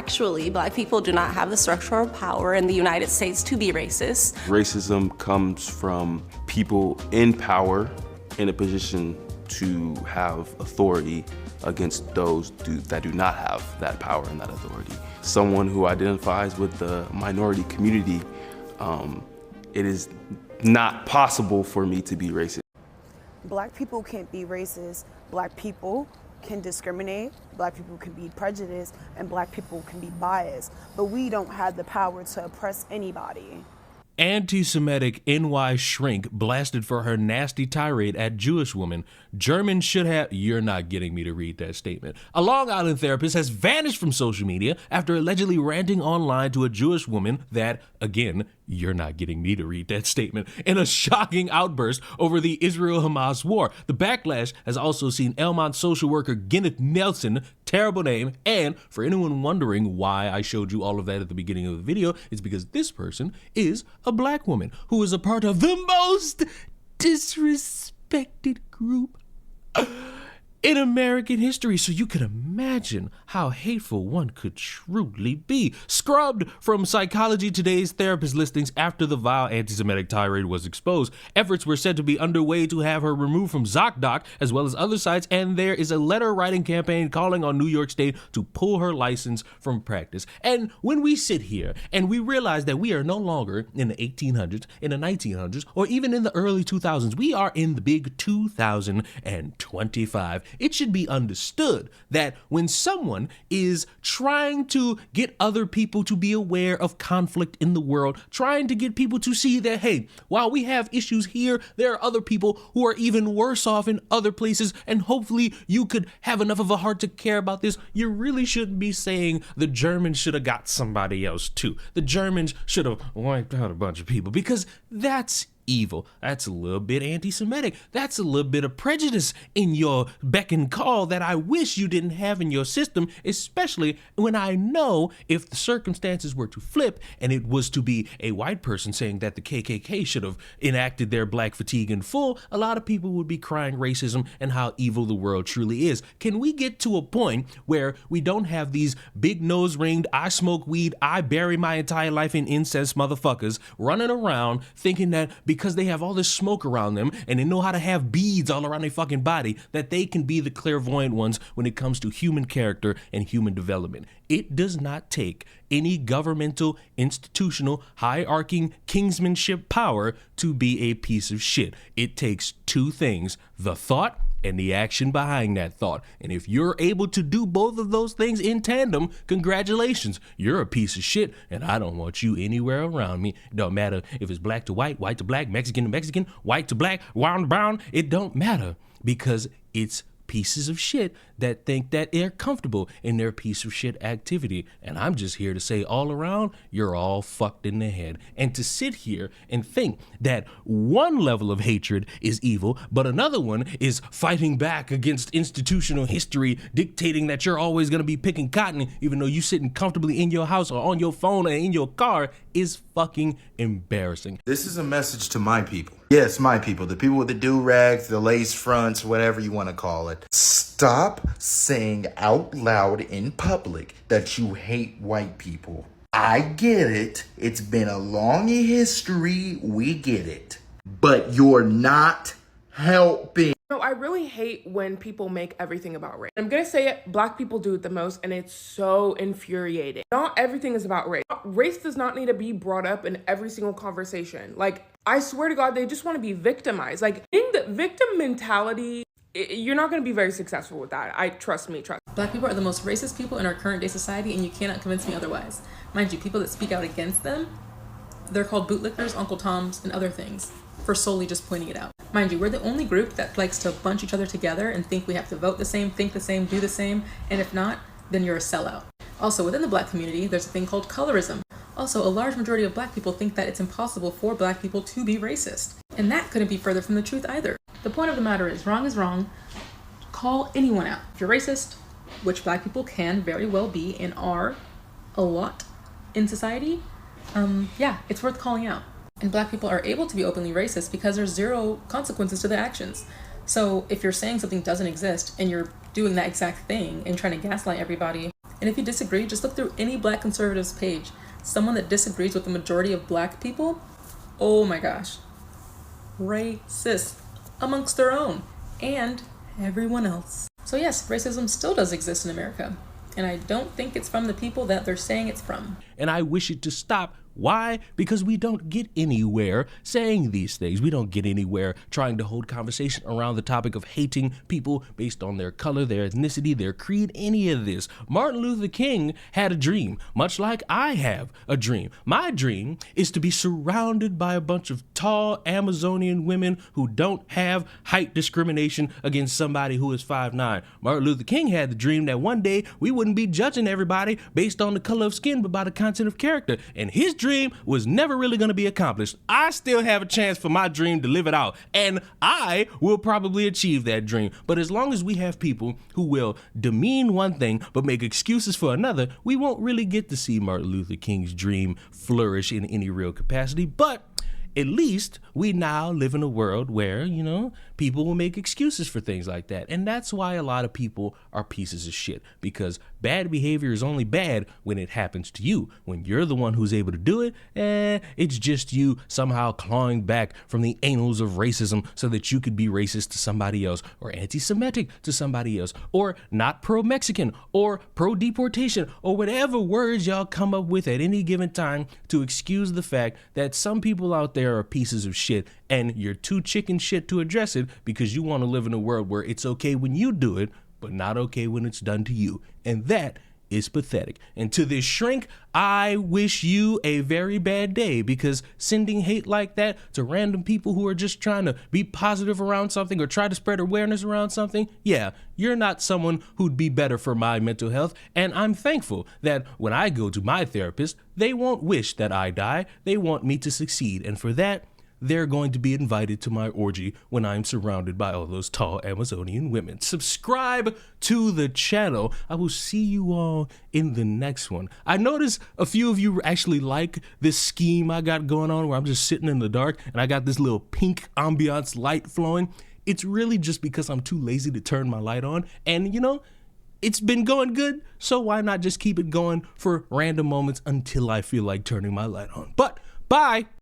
Factually, Black people do not have the structural power in the United States to be racist. Racism comes from people in power in a position to have authority against those that do not have that power and that authority. Someone who identifies with the minority community, it is not possible for me to be racist. Black people can't be racist. Black people can discriminate. Black people can be prejudiced, and Black people can be biased. But we don't have the power to oppress anybody. Antisemitic NY shrink blasted for her nasty tirade at Jewish woman. German should have... You're not getting me to read that statement. A Long Island therapist has vanished from social media after allegedly ranting online to a Jewish woman that, again, you're not getting me to read that statement, in a shocking outburst over the Israel-Hamas war. The backlash has also seen Elmont social worker Gwyneth Nelson, terrible name, and for anyone wondering why I showed you all of that at the beginning of the video, it's because this person is a Black woman who is a part of the most disrespected group in American history, so you can imagine how hateful one could truly be. Scrubbed from Psychology Today's therapist listings after the vile anti-Semitic tirade was exposed. Efforts were said to be underway to have her removed from ZocDoc as well as other sites, and there is a letter writing campaign calling on New York State to pull her license from practice. And when we sit here and we realize that we are no longer in the 1800s, in the 1900s, or even in the early 2000s, we are in the big 2025. It should be understood that when someone is trying to get other people to be aware of conflict in the world, trying to get people to see that, hey, while we have issues here, there are other people who are even worse off in other places, and hopefully you could have enough of a heart to care about this, you really shouldn't be saying the Germans should have got somebody else too. The Germans should have wiped out a bunch of people, because that's evil. That's a little bit anti-Semitic. That's a little bit of prejudice in your beck and call that I wish you didn't have in your system, especially when I know if the circumstances were to flip and it was to be a white person saying that the KKK should have enacted their black fatigue in full, a lot of people would be crying racism and how evil the world truly is. Can we get to a point where we don't have these big nose ringed, I smoke weed, I bury my entire life in incense motherfuckers running around thinking that because they have all this smoke around them and they know how to have beads all around their fucking body, that they can be the clairvoyant ones when it comes to human character and human development? It does not take any governmental, institutional, hierarching kingsmanship power to be a piece of shit. It takes two things: the thought and the action behind that thought. And if you're able to do both of those things in tandem, congratulations, you're a piece of shit, and I don't want you anywhere around me. It don't matter if it's black to white, white to black, Mexican to Mexican, white to black, brown to brown. It don't matter, because it's pieces of shit that think that they're comfortable in their piece of shit activity. And I'm just here to say, all around, you're all fucked in the head. And to sit here and think that one level of hatred is evil, but another one is fighting back against institutional history dictating that you're always going to be picking cotton even though you're sitting comfortably in your house or on your phone or in your car, is fucking embarrassing. This is a message to my people. Yes, my people, the people with the do-rags, the lace fronts, whatever you want to call it. Stop saying out loud in public that you hate white people. I get it. It's been a long history. We get it. But you're not helping. No, I really hate when people make everything about race. I'm gonna say it, Black people do it the most, and it's so infuriating. Not everything is about race. Race does not need to be brought up in every single conversation. Like, I swear to God, they just want to be victimized. Like, in the victim mentality, you're not going to be very successful with that. Trust me. Black people are the most racist people in our current day society, and you cannot convince me otherwise. Mind you, people that speak out against them, they're called bootlickers, Uncle Toms, and other things for solely just pointing it out. Mind you, we're the only group that likes to bunch each other together and think we have to vote the same, think the same, do the same, and if not, then you're a sellout. Also, within the Black community, there's a thing called colorism. Also, a large majority of Black people think that it's impossible for Black people to be racist. And that couldn't be further from the truth either. The point of the matter is wrong. Call anyone out. If you're racist, which Black people can very well be and are a lot in society, yeah, it's worth calling out. And Black people are able to be openly racist because there's zero consequences to their actions. So if you're saying something doesn't exist and you're doing that exact thing and trying to gaslight everybody, And if you disagree, just look through any black conservatives page. Someone that disagrees with the majority of black people, oh my gosh, racist amongst their own and everyone else. So yes, racism still does exist in America. And I don't think it's from the people that they're saying it's from. And I wish it to stop. Why? Because we don't get anywhere saying these things. We don't get anywhere trying to hold conversation around the topic of hating people based on their color, their ethnicity, their creed, any of this. Martin Luther King had a dream, much like I have a dream. My dream is to be surrounded by a bunch of tall Amazonian women who don't have height discrimination against somebody who is 5'9". Martin Luther King had the dream that one day we wouldn't be judging everybody based on the color of skin, but by the content of character. And his dream was never really going to be accomplished. I still have a chance for my dream to live it out, and I will probably achieve that dream. But as long as we have people who will demean one thing but make excuses for another, we won't really get to see Martin Luther King's dream flourish in any real capacity. But at least we now live in a world where, people will make excuses for things like that. And that's why a lot of people are pieces of shit, because bad behavior is only bad when it happens to you. When you're the one who's able to do it, it's just you somehow clawing back from the annals of racism so that you could be racist to somebody else, or anti-Semitic to somebody else, or not pro-Mexican, or pro-deportation, or whatever words y'all come up with at any given time to excuse the fact that some people out there are pieces of shit, and you're too chicken shit to address it because you want to live in a world where it's okay when you do it, but not okay when it's done to you. And that is pathetic. And to this shrink, I wish you a very bad day, because sending hate like that to random people who are just trying to be positive around something or try to spread awareness around something, yeah, you're not someone who'd be better for my mental health. And I'm thankful that when I go to my therapist, they won't wish that I die. They want me to succeed. And for that, they're going to be invited to my orgy when I'm surrounded by all those tall Amazonian women. Subscribe to the channel. I will see you all in the next one. I noticed a few of you actually like this scheme I got going on where I'm just sitting in the dark and I got this little pink ambiance light flowing. It's really just because I'm too lazy to turn my light on. And it's been going good, so why not just keep it going for random moments until I feel like turning my light on. But bye.